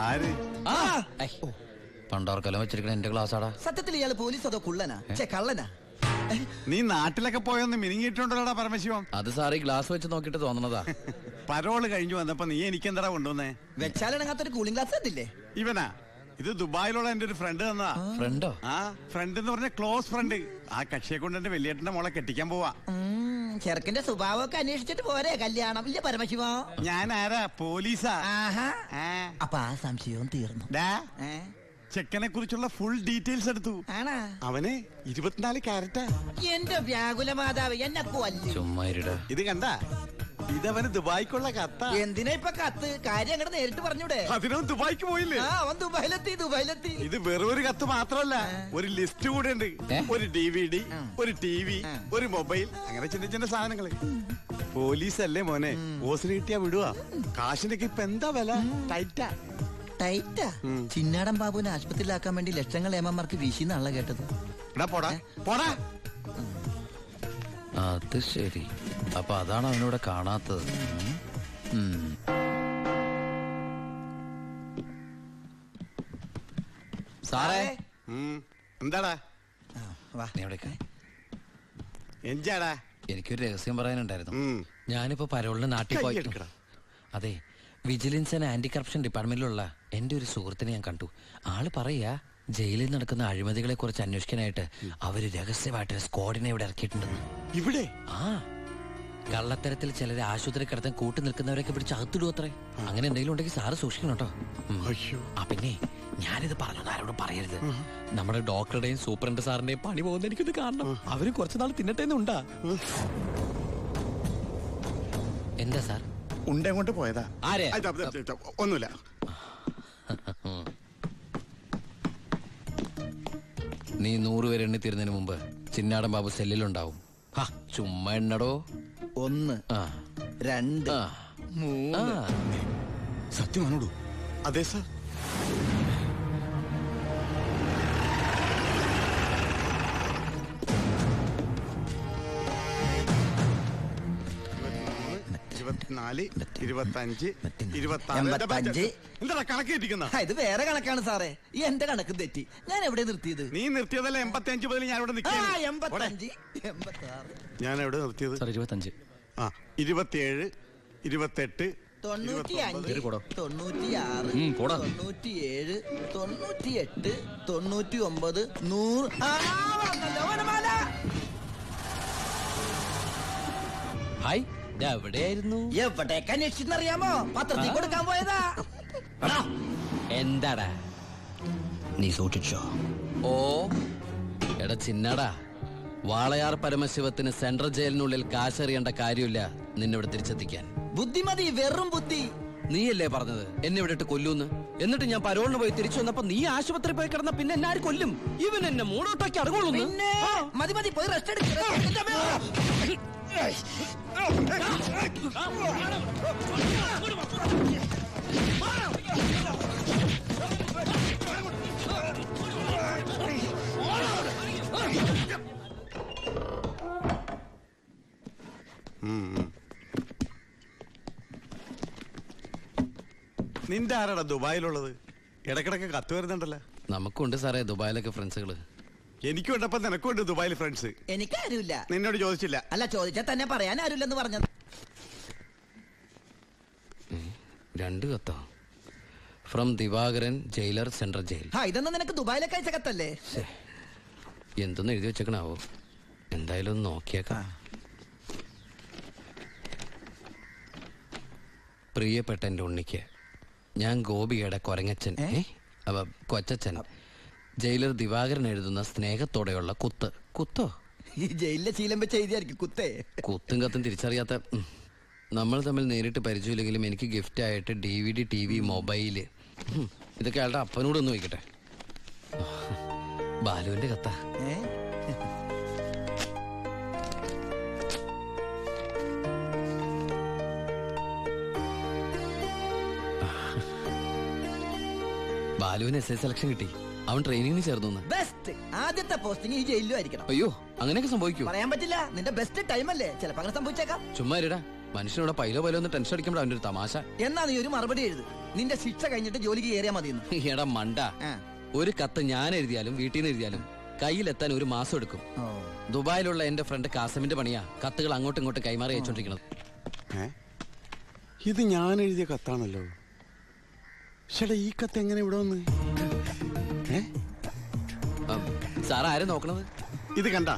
ആര്? പണ്ടോർക്കെല്ലാം വെച്ചിരിക്കണ എന്റെ ക്ലാസ്സാടാ. സത്യത്തിൽ ഇയാള് പോലീസ് അതോ കുള്ളനാ കള്ളനാ? നീ നാട്ടിലൊക്കെ പോയൊന്ന് മിനിങ്ങിയിട്ടുണ്ടല്ലോടാ പരമശിവം. അത് സാറി ഗ്ലാസ് വെച്ച് നോക്കിട്ട് തോന്നണതാ. പരോള് കഴിഞ്ഞു വന്നപ്പോ നീ എനിക്കെന്താ കൊണ്ടുവന്നേ? വെച്ചാലിനകത്തൊരു കൂളിംഗ് ഗ്ലാസ് തന്നില്ലേ? ഇവനാ? ഇത് ദുബായിലുള്ള എന്റെ ഒരു ഫ്രണ്ട് തന്നതാ. ഫ്രണ്ടോ? ആ ഫ്രണ്ട് എന്ന് പറഞ്ഞ ക്ലോസ് ഫ്രണ്ട്. ആ കക്ഷിയെ കൊണ്ട് എന്റെ വലിയേട്ടന്റെ മോളെ കെട്ടിക്കാൻ പോവാ. ചെറുക്കന്റെ സ്വഭാവമൊക്കെ അന്വേഷിച്ചിട്ട് പോരെ കല്യാണം? ഇല്ല പരമശിവ, ഞാൻ ആരാ? പോലീസാ. അപ്പൊ ആ സംശയവും തീർന്നു. ചെക്കനെ കുറിച്ചുള്ള ഫുൾ ഡീറ്റെയിൽസ് എടുത്തു. അവന് 24 ക്യാരറ്റാ. എന്റെ വ്യാകുല മാതാവ്, എന്നെ കൊല്ലും. ചുമ്മാ ഇരുടാ. ഇത് കണ്ട, ഇതവന് ദുബായിക്കുള്ള കത്ത. എന്തിനാ ഇപ്പൊ കത്ത്? കാര്യം അങ്ങോട്ട് നേരിട്ട് പറഞ്ഞൂടെ? അതിനും ദുബായിക്ക് പോയില്ലേ? അവൻ ദുബായിലെത്തി. ഇത് വെറും ഒരു കത്ത് മാത്രമല്ല, ഒരു ലിസ്റ്റ് കൂടെ ഉണ്ട്. ഒരു DVD, ഒരു TV, ഒരു മൊബൈൽ, അങ്ങനെ ചിന്ന ചിന്ന സാധനങ്ങള്. പോലീസല്ലേ മോനെ, ഓസിന് കിട്ടിയാ വിടുവാ. കാശിനൊക്കെ ഇപ്പൊ എന്താ വില? ടൈറ്റാ. ചിന്നാടൻ ബാബുവിനെ ആശുപത്രിയിലാക്കാൻ വേണ്ടി ലക്ഷങ്ങൾ ഏമാർക്ക് വീശിന്നാണല്ലോ കേട്ടത്. പോടാ. അത് ശരി, അപ്പൊ അതാണ് അവനോട് കാണാത്തത്. സാറേ. എന്താടാ? എന്താടാ? എനിക്കൊരു രഹസ്യം പറയാനുണ്ടായിരുന്നു. ഞാനിപ്പോ പരോളിന് നാട്ടിൽ പോയി. അതെ, വിജിലൻസ് ആൻഡ് ആന്റി കറപ്ഷൻ ഡിപ്പാർട്ട്മെന്റിലുള്ള എന്റെ ഒരു സുഹൃത്തിനെ ഞാൻ കണ്ടു. ആള് പറയാ, ജയിലിൽ നടക്കുന്ന അഴിമതികളെ കുറിച്ച് അന്വേഷിക്കാനായിട്ട് അവര് രഹസ്യമായിട്ട് സ്ക്വാഡിനെ ഇവിടെ ഇറക്കിയിട്ടുണ്ടെന്ന്. ഇവിടെ? ആ, കള്ളത്തരത്തിൽ ചിലരെ ആശുപത്രി കിടത്താൻ കൂട്ടി നിൽക്കുന്നവരൊക്കെ പിടിച്ച് അകത്തിടും അത്രേ. അങ്ങനെ എന്തെങ്കിലും ഉണ്ടെങ്കിൽ സാറ് സൂക്ഷിക്കണം കേട്ടോ. പിന്നെ ഞാനിത് പറഞ്ഞു, ആരോടും പറയരുത്. നമ്മുടെ ഡോക്ടറുടെയും സൂപ്രണ്ട് സാറിന്റെയും പണി പോകുന്ന എനിക്കിത് കാണണം. അവര് കുറച്ചു നാൾ തിന്നട്ടേന്നുണ്ടാ. എന്താ സാർ? ഉണ്ടെങ്ങോട്ട് പോയതാ? ആരെ? ഒന്നുമില്ല. നീ 100 പേര് എണ്ണി തീരുന്നതിന് മുമ്പ് ചിന്നാടൻ ബാബു സെല്ലിലുണ്ടാവും. ചുമ്മാ എണ്ണടോ. 1 2 3. സത്യമാണോടോ? അതെ സാർ. എന്താ കണക്കിട്ടിരിക്കുന്ന? ഇത് വേറെ കണക്കാണ് സാറേ. എന്റെ കണക്ക് തെറ്റി. ഞാൻ എവിടെ നിർത്തിയത്? നീ നിർത്തിയതല്ല 85 മുതൽ ഞാൻ ഇവിടെ നിൽക്കാം. ഞാൻ എവിടെ നിർത്തിയത്? 25. 27, 28, 95, 96, 97, 98, 99, 100. ഹായ്, എവിടെയായിരുന്നു? എവിടേക്ക് അന്വേഷിച്ചെന്നറിയാമോ? പത്രത്തിൽ കൊടുക്കാൻ പോയതാ. എന്താടാ നീ സൂക്ഷിച്ചോ? ഓ എടാ ചിന്നടാ, വാളയാർ പരമശിവത്തിന് സെൻട്രൽ ജയിലിനുള്ളിൽ കാശറിയേണ്ട കാര്യമില്ല നിന്നിവിടെ തിരിച്ചെത്തിക്കാൻ. ബുദ്ധിമതി, വെറും ബുദ്ധി. നീയല്ലേ പറഞ്ഞത് എന്നെ ഇവിടെ ഇട്ട് കൊല്ലൂന്ന്? എന്നിട്ട് ഞാൻ പരോളിന് പോയി തിരിച്ചു വന്നപ്പോ നീ ആശുപത്രി പോയി കിടന്ന പിന്നെ എന്നെ ആര് കൊല്ലും? ഇവൻ എന്നെ മൂടോട്ടാക്കി അടങ്ങുള്ളൂ. മതി മതി, പോയി റെസ്റ്റ് എടുക്ക. നിന്റെ ആരാടാ ദുബായിലുള്ളത്? ഇടക്കിടക്ക് കത്ത് വരുന്നുണ്ടല്ലോ. നമുക്കുണ്ട് സാറേ ദുബായിലൊക്കെ ഫ്രണ്ട്സുകള്. എനിക്കുണ്ടപ്പോ നിനക്കുണ്ട് ദുബായിൽ ഫ്രണ്ട്സ്. എനിക്കാരുമില്ല. നിന്നോട് ചോദിച്ചില്ല? അല്ല, ചോദിച്ചാൽ തന്നെ പറയാൻ ആരുമില്ലെന്ന് പറഞ്ഞത്. 2 കത്തോ? From Divakaran, jailer, central jail. ഇതൊന്നും നിനക്ക് ദുബായിലൊക്കെ അയച്ച കത്തല്ലേ? എന്തൊന്നും എഴുതി വെച്ചേക്കണാവോ? എന്തായാലും ഒന്ന് നോക്കിയേക്കാം. പ്രിയപ്പെട്ട എന്റെ ഉണ്ണിക്ക്, ഞാൻ ഗോപിയുടെ കൊരങ്ങച്ചൻ, കൊച്ചച്ചൻ, ജയിലർ ദിവാകരൻ എഴുതുന്ന സ്നേഹത്തോടെയുള്ള കുത്ത്. കുത്തോ? ഈ ജയിലിലെ ശീലം വെച്ച് എഴുതിയായിരിക്കും കുത്തേ. കുത്തും കത്തും തിരിച്ചറിയാത്ത നമ്മൾ തമ്മിൽ നേരിട്ട് പരിചയമില്ലെങ്കിലും എനിക്ക് ഗിഫ്റ്റ് ആയിട്ട് DVD, TV, മൊബൈല്, ഇതൊക്കെ അയാളുടെ അപ്പനോടൊന്ന് ചോദിക്കട്ടെ. ബാലുവിന്റെ കത്ത. ബാലുവിന് SS സെലക്ഷൻ കിട്ടി. അവൻ ട്രെയിനിങ്ങിന് ചേർന്നു. ബെസ്റ്റ്. ആദ്യത്തെ പോസ്റ്റിംഗ് ഈ ജയിലിലും ആയിരിക്കണം. അയ്യോ, അങ്ങനെയൊക്കെ സംഭവിക്കൂ? പറയാൻ പറ്റില്ല. നിന്റെ ബെസ്റ്റ് ടൈം അല്ലേ, ചിലപ്പോ അങ്ങനെ സംഭവിച്ചേക്കാം. ചുമ്മാ ഇരടാ, മനുഷ്യനോട് പൈലോ ഒന്ന് ടെൻഷൻ അടിക്കുമ്പോൾ അവൻ്റെ ഒരു തമാശ. എന്നാ നീ ഒരു മറുപടി എഴുത്. നിന്റെ ശിക്ഷ കഴിഞ്ഞിട്ട് ജോലിക്ക് കയറിയാ മതി. എടാ മണ്ട, ഒരു കത്ത് ഞാൻ എഴുതിയാലും വീട്ടിൽ നിന്ന് എഴുതിയാലും കയ്യിലെത്താൻ ഒരു മാസം എടുക്കും. ദുബായിലുള്ള എന്റെ ഫ്രണ്ട് കാസമിന്റെ പണിയാ കത്തുകൾ അങ്ങോട്ടും ഇങ്ങോട്ടും കൈമാറി അയച്ചോണ്ടിരിക്കുന്നത്. ഇത് ഞാൻ എഴുതിയ കത്താണല്ലോ. ചേട്ടാ, ഈ കത്ത് എങ്ങനെ ഇവിടെ വന്ന്? സാർ ആരും നോക്കണത്? ഇത് കണ്ട,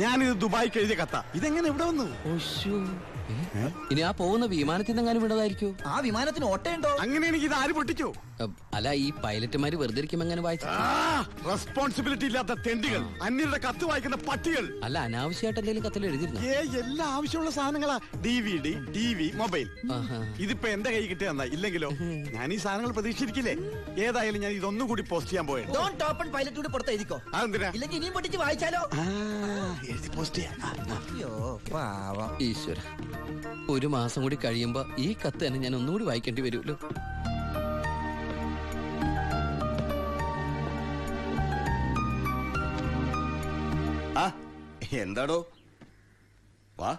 ഞാനിത് ദുബായിക്ക് എഴുതിയ കത്ത. ഇതെങ്ങനെ ഇവിടെ വന്നു? ഇനി ആ പോകുന്ന വിമാനത്തിൽ നിന്നെങ്ങാനും വിടതായിരിക്കോ? ആ വിമാനത്തിന് ഓട്ടയുണ്ടോ? അങ്ങനെയാണെങ്കിൽ ഇത് ആര് പൊട്ടിച്ചോ? അല്ല, ഈ പൈലറ്റുമാര് വെറുതെ ഇരിക്കും എങ്ങനെ വായിച്ചു? റെസ്പോൺസിബിലിറ്റി ഇല്ലാത്ത തെണ്ടികൾ, അന്യരുടെ കത്ത് വായിക്കുന്ന പട്ടികൾ. അല്ല, അനാവശ്യമായിട്ട് എന്തെങ്കിലും കത്തിൽ എഴുതിയിരുന്നു? എല്ലാ ആവശ്യമുള്ള സാധനങ്ങളാ. DVD, TV, mobile. ഇതിപ്പോ എന്റെ കൈ കിട്ടിയ ഇല്ലെങ്കിലോ? ഞാൻ ഈ സാധനങ്ങൾ പ്രതീക്ഷിച്ചിരിക്കില്ലേ? ഏതായാലും ഞാൻ ഇതൊന്നും കൂടി പോസ്റ്റ് ചെയ്യാൻ പോയത്. പൈലറ്റ് പുറത്ത് എഴുതിക്കോ. അതെന്തിനാ? ഇല്ലെങ്കിൽ ഇനിയും പൊട്ടിച്ച് വായിച്ചാലോ? എഴുതി പോസ്റ്റ് ചെയ്യാം. ഈശ്വര, ഒരു മാസം കൂടി കഴിയുമ്പോ ഈ കത്ത് തന്നെ ഞാൻ ഒന്നുകൂടി വായിക്കേണ്ടി വരുമല്ലോ. എന്താടോ? വാ.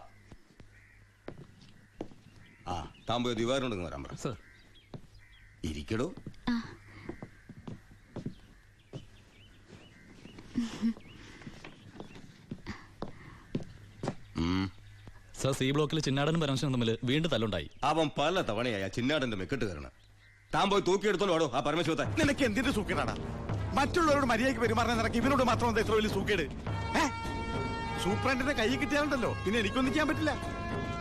താൻ പോയി ദിവാറിനോട് വരാൻ പറ. ഇരിക്കടോ. സർ, സി ബ്ലോക്കിൽ ചിന്നാടനും പരമശിവനും തമ്മിൽ വീണ്ടും തല്ലുണ്ടായി. അവൻ പല തവണയായ ചിന്നാടന്റെ മെക്കെട്ട് കയറണം. താൻ പോയി തൂക്കിയെടുത്തോളൂ വാടോ ആ പരമശിവത്തെ. നിനക്ക് എന്തിന്റെ സൂക്കേടാണ്? മറ്റുള്ളവരോട് മര്യാദയ്ക്ക് പെരുമാറുന്ന നിനക്ക് ഇവനോട് മാത്രം എന്താ ഇത്ര വലിയ സൂക്കേട്? സൂപ്രണ്ടിന്റെ കൈ കിട്ടിയാലുണ്ടല്ലോ പിന്നെ എനിക്കൊന്നും ചെയ്യാൻ പറ്റില്ല.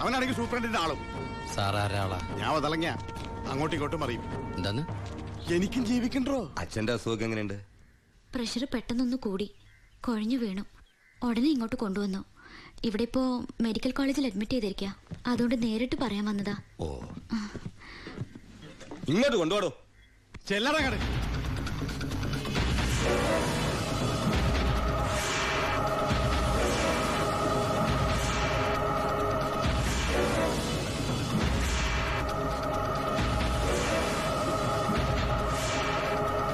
അവനാണെങ്കിൽ സൂപ്രണ്ടിന്റെ ആളും. സാറാരാളാ? ഞാൻ വതളങ്ങിയ അങ്ങോട്ടും ഇങ്ങോട്ടും അറിയും. എന്താന്ന്? എനിക്കും ജീവിക്കണ്ടോ? അച്ഛന്റെ അസുഖം എങ്ങനെയുണ്ട്? പ്രഷർ പെട്ടെന്നൊന്ന് കൂടി കുഴഞ്ഞു വീണു. ഉടനെ ഇങ്ങോട്ട് കൊണ്ടുവന്നു. ഇവിടെ ഇപ്പോ മെഡിക്കൽ കോളേജിൽ അഡ്മിറ്റ് ചെയ്തിരിക്കുക. അതുകൊണ്ട് നേരിട്ട് പറയാൻ വന്നതാ. ഓ, ഇങ്ങോട്ട് കൊണ്ടുപോടോ. ചെല്ലറങ്ങട്.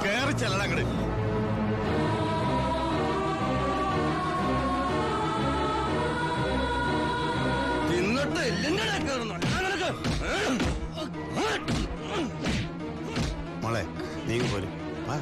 കേറി ചെല്ലറങ്ങട്. മോളെ, നീ പോലും വാ.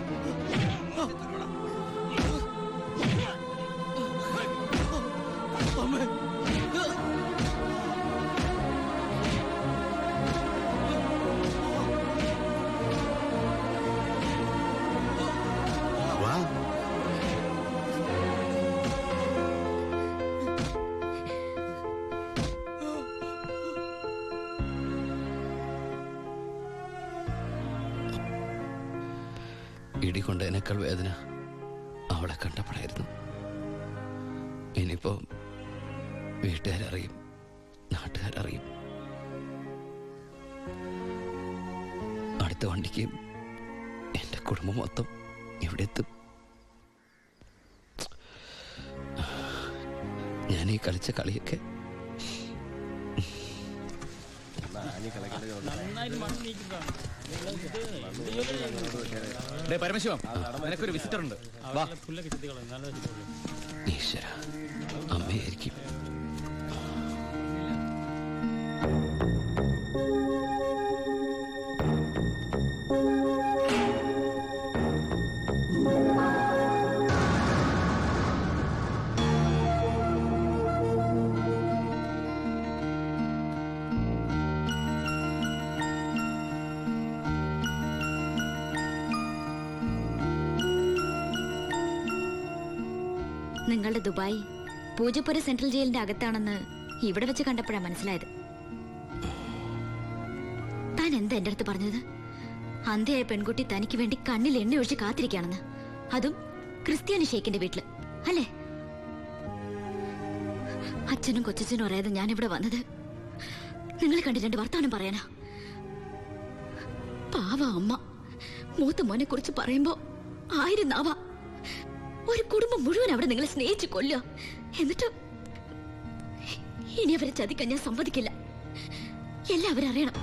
ഇടികൊണ്ട് എന്നെക്കാൾ വേദന അവളെ കണ്ടപ്പോഴായിരുന്നു. ഇനിയിപ്പോ വീട്ടുകാരറിയും, നാട്ടുകാരറിയും. അടുത്ത വണ്ടിക്ക് എന്റെ കുടുംബം മൊത്തം ഇവിടെ എത്തും. ഞാൻ ഈ കളിച്ച കളിയൊക്കെ പരമശിവം, നിനക്കൊരു വിസിറ്റർ ഉണ്ട്. ഈശ്വര, അമ്മയായിരിക്കും. നിങ്ങളുടെ ദുബായ് പൂജപ്പുര സെൻട്രൽ ജയിലിന്റെ അകത്താണെന്ന് ഇവിടെ വെച്ച് കണ്ടപ്പോഴാണ് മനസ്സിലായത്. താൻ എന്താ എന്റെ അടുത്ത് പറഞ്ഞത്? അന്ധയായ പെൺകുട്ടി തനിക്ക് വേണ്ടി കണ്ണിൽ എണ്ണ ഒഴിച്ച് കാത്തിരിക്കുകയാണെന്ന്. അതും ക്രിസ്ത്യാനി ഷേക്കിന്റെ വീട്ടില്, അല്ലേ? അച്ഛനും കൊച്ചച്ഛനും അറിയാതെ ഞാൻ ഇവിടെ വന്നത് നിങ്ങളെ കണ്ട് രണ്ട് വർത്താനം പറയാനാ. പാവ അമ്മ മൂത്ത മോനെ കുറിച്ച് പറയുമ്പോ 1000 നാവാ. ഒരു കുടുംബം മുഴുവൻ അവിടെ നിങ്ങളെ സ്നേഹിച്ചു കൊല്ലുക. എന്നിട്ട് ഇനി അവരെ ചതിക്കാൻ ഞാൻ സമ്മതിക്കില്ല. എല്ലാവരും അറിയണം.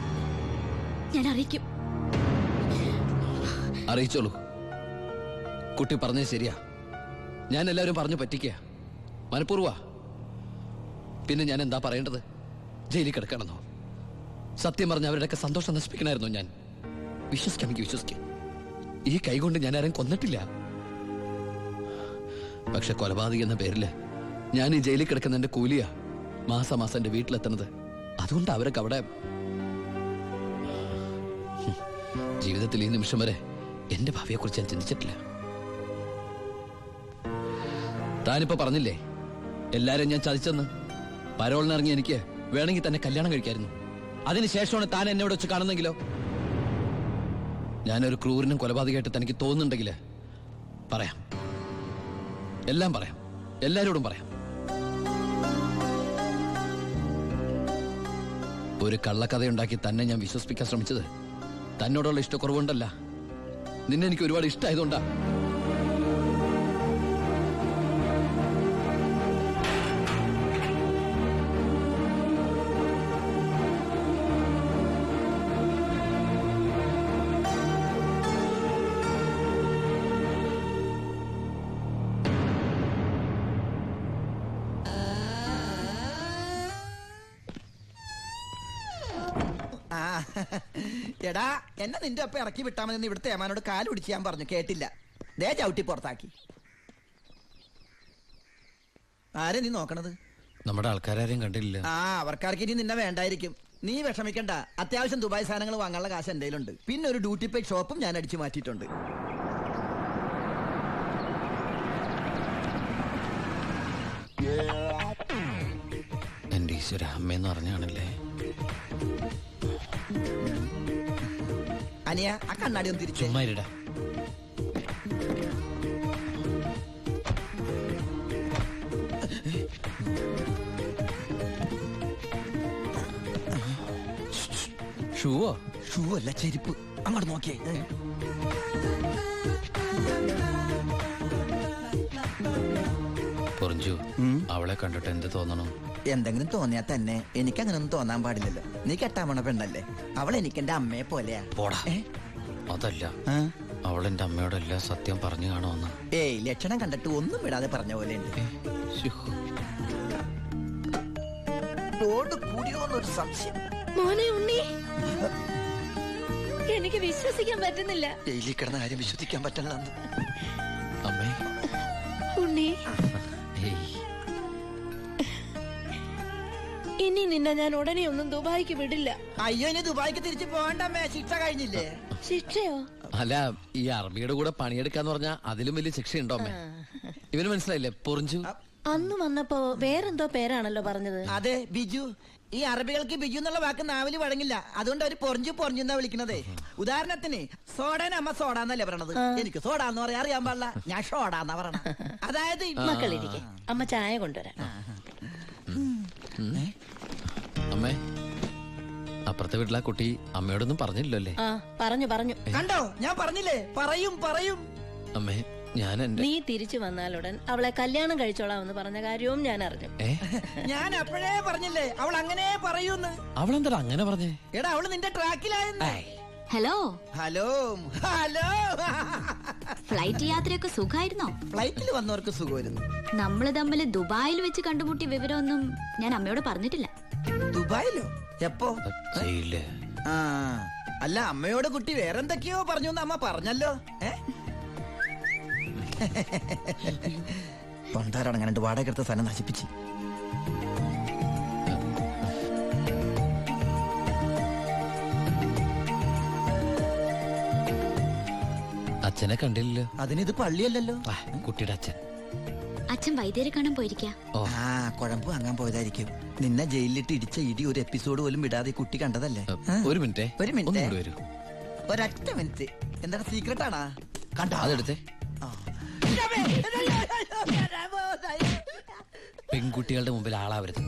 ഞാൻ അറിയിക്കും. അറിയിച്ചോളൂ. കുട്ടി പറഞ്ഞത് ശരിയാ. ഞാൻ എല്ലാവരും പറഞ്ഞു പറ്റിക്കുക, മനഃപൂർവ്വ. പിന്നെ ഞാൻ എന്താ പറയേണ്ടത്? ജയിലിൽ കിടക്കണമെന്നോ? സത്യം പറഞ്ഞ അവരുടെയൊക്കെ സന്തോഷം നശിപ്പിക്കണമായിരുന്നു ഞാൻ. വിശ്വസിക്കാമെങ്കിൽ വിശ്വസിക്കാം, ഈ കൈകൊണ്ട് ഞാൻ ആരും കൊന്നിട്ടില്ല. പക്ഷെ കൊലപാതകം എന്ന പേരില് ഞാൻ ഈ ജയിലിൽ കിടക്കുന്നതിന്റെ കൂലിയാ മാസം മാസം എന്റെ വീട്ടിലെത്തുന്നത്. അതുകൊണ്ട് അവരൊക്കെ അവിടെ ജീവിതത്തിൽ ഈ നിമിഷം വരെ എന്റെ ഭാവിയെ കുറിച്ച് ഞാൻ ചിന്തിച്ചിട്ടില്ല. താനിപ്പോ പറഞ്ഞില്ലേ എല്ലാരും ഞാൻ ചതിച്ചെന്ന്. പരോളിനിറങ്ങി എനിക്ക് വേണമെങ്കിൽ തന്നെ കല്യാണം കഴിക്കായിരുന്നു. അതിനുശേഷമാണ് താൻ എന്നെ ഇവിടെ വെച്ച് കാണുന്നെങ്കിലോ? ഞാനൊരു ക്രൂരനും കൊലപാതകമായിട്ട് തനിക്ക് തോന്നുന്നുണ്ടെങ്കിൽ പറയാം, എല്ലാം പറയാം, എല്ലാരോടും പറയാം. ഒരു കള്ളക്കഥയുണ്ടാക്കി തന്നെ ഞാൻ വിശ്വസിപ്പിക്കാൻ ശ്രമിച്ചത് തന്നോടുള്ള ഇഷ്ടക്കുറവുണ്ടല്ല, നിന്നെ എനിക്ക് ഒരുപാട് ഇഷ്ടമായതുകൊണ്ടാ. എടാ, എന്നെ നിന്റെ ഒപ്പം ഇറക്കി വിട്ടാ മതി. ഇവിടുത്തെ ഏമാനോട് കാല് പിടിച്ച് ഞാൻ പറഞ്ഞു, കേട്ടില്ല. ദേ ചവിട്ടി പുറത്താക്കി. ആരെ നീ നോക്കണത്? നമ്മുടെ ആൾക്കാരും കണ്ടില്ല. ആ, അവർക്കാർക്ക് ഇനി നിന്നെ വേണ്ടായിരിക്കും. നീ വിഷമിക്കണ്ട, അത്യാവശ്യം ദുബായ് സാധനങ്ങൾ വാങ്ങാനുള്ള കാശ് എന്റെ കയ്യിലുണ്ട്. പിന്നെ ഒരു ഡ്യൂട്ടി പെയ്ഡ് ഷോപ്പും ഞാൻ അടിച്ചു മാറ്റിയിട്ടുണ്ട്. എന്റെ ഈശ്വര, അമ്മയെന്ന് പറഞ്ഞാണല്ലേ. അനിയ, ആ കണ്ണാടി ഒന്ന് തിരിച്ചു. ചുമ്മാരിടാ. ഷൂവോ? ഷൂ അല്ല, ചെരുപ്പ്. അങ്ങോട്ട് നോക്കിയേ. പൊറിഞ്ചു, അവളെ കണ്ടിട്ട് എന്ത് തോന്നണം? എന്തെങ്കിലും തോന്നിയാ തന്നെ എനിക്കങ്ങനൊന്നും തോന്നാൻ പാടില്ലല്ലോ. നീ കെട്ടാമണ പെണ്ണല്ലേ, അവൾ എനിക്ക് എന്റെ അമ്മയെ പോലെയാ. പോടാ. അതല്ല, അവളെന്റെ അമ്മയോടല്ല സത്യം പറഞ്ഞു കാണുമെന്ന്. ഏയ്, ലക്ഷണം കണ്ടിട്ട് ഒന്നും വിടാതെ പറഞ്ഞ പോലെ ഉണ്ട്. കൂടിയോന്നൊരു സംശയം. മോനെ ഉണ്ണി, എനിക്ക് വിശ്വസിക്കാൻ പറ്റുന്നില്ല. ജയിലിൽ കിടന്ന കാര്യം വിശ്വസിക്കാൻ പറ്റില്ല. അമ്മേ. ഉണ്ണി, ഇനി നിന്നെ ഞാൻ ഉടനെ ഒന്നും ദുബായിക്ക് വിടില്ല. അയ്യോ, ഇനി ദുബായിക്ക് തിരിച്ചു പോകണ്ടമ്മേ, ശിക്ഷ കഴിഞ്ഞില്ലേ? ശിക്ഷയോ? അല്ല, ഈ അറബിയുടെ കൂടെ പണിയെടുക്കാന്ന് പറഞ്ഞാ അതിലും വലിയ ശിക്ഷയുണ്ടോ അമ്മേ? ഇവന് മനസ്സിലായില്ലേ പൊറിഞ്ചു? അന്ന് വന്നപ്പോ വേറെന്തോ പേരാണല്ലോ പറഞ്ഞത്. അതെ, ബിജു. ഈ അറബികൾക്ക് ബിജു എന്നുള്ള വാക്ക് നാവില് വഴങ്ങില്ല. അതുകൊണ്ട് അവര് പൊറിഞ്ചു പൊറിഞ്ഞെന്നാ വിളിക്കണതേ. ഉദാഹരണത്തിന് സോഡേനെ അമ്മ സോഡാന്നല്ലേ പറയണത്. എനിക്ക് സോഡാന്ന് പറയാൻ അറിയാൻ പാടില്ല, ഞാൻ ഷോഡാന്നാ പറയണ. അതായത് മക്കളിരിക്കെ, അമ്മ ചായ കൊണ്ടുവരാം. അമ്മേ, അപ്പുറത്തെ വീട്ടിലെ കുട്ടി അമ്മയോടൊന്നും പറഞ്ഞില്ലല്ലേ? ആ, പറഞ്ഞു പറഞ്ഞു. കണ്ടോ, ഞാൻ പറഞ്ഞില്ലേ, പറയും പറയും. അമ്മേ, ഞാൻ നീ തിരിച്ചു വന്നാലുടൻ അവളെ കല്യാണം കഴിച്ചോളാമെന്ന് പറഞ്ഞ കാര്യവും ഞാൻ അറിഞ്ഞു. ഞാൻ അപ്പോഴേ പറഞ്ഞില്ലേ അവൾ അങ്ങനെ പറയൂന്ന്. അവളെന്താ അങ്ങനെ പറഞ്ഞേ? എടാ, അവള് നിന്റെ ട്രാക്കിലായെന്ന്. Hello hello hello. ഫ്ലൈറ്റ് യാത്രയൊക്കെ സുഖമായിരുന്നോ? ഫ്ലൈറ്റിൽ വന്നവർക്ക് സുഖമായിരുന്നു. നമ്മള് തമ്മിൽ ദുബായിൽ വെച്ച് കണ്ടുമുട്ടിയ വിവരമൊന്നും ഞാൻ അമ്മയോട് പറഞ്ഞിട്ടില്ല. ദുബായിലോ? എപ്പോ? ചെയ്യില്ലേ. അല്ല, അമ്മയോട് കുട്ടി വേറെന്തൊക്കെയോ പറഞ്ഞു എന്ന് അമ്മ പറഞ്ഞല്ലോ. തൊണ്ടാരടങ്ങാണ്ട് വാടക എടുത്ത സ്ഥലം നശിപ്പിച്ച്. അച്ഛനെ കണ്ടില്ലല്ലോ. അതിനിത് പള്ളിയല്ലല്ലോ. കുട്ടിയുടെ അച്ഛൻ. അച്ഛൻ വൈദ്യരെ കാണാൻ പോയിരിക്കാ. ആ, കുഴമ്പ് വാങ്ങാൻ പോയതായിരിക്കും. നിന്നെ ജയിലിലിട്ട് ഇടിച്ച ഇടി ഒരു എപ്പിസോഡ് പോലും വിടാതെ കുട്ടി കണ്ടതല്ലേ? ഒരു മിനിറ്റ്, ഒരു മിനിറ്റ്, വരൂ. ഒരൊറ്റ മിനിറ്റ്. എന്താണ് സീക്രട്ട് ആണാ? കണ്ടോ? അതെടുത്തേ. പെൺകുട്ടികളുടെ മുമ്പിൽ ആളാവരുത്.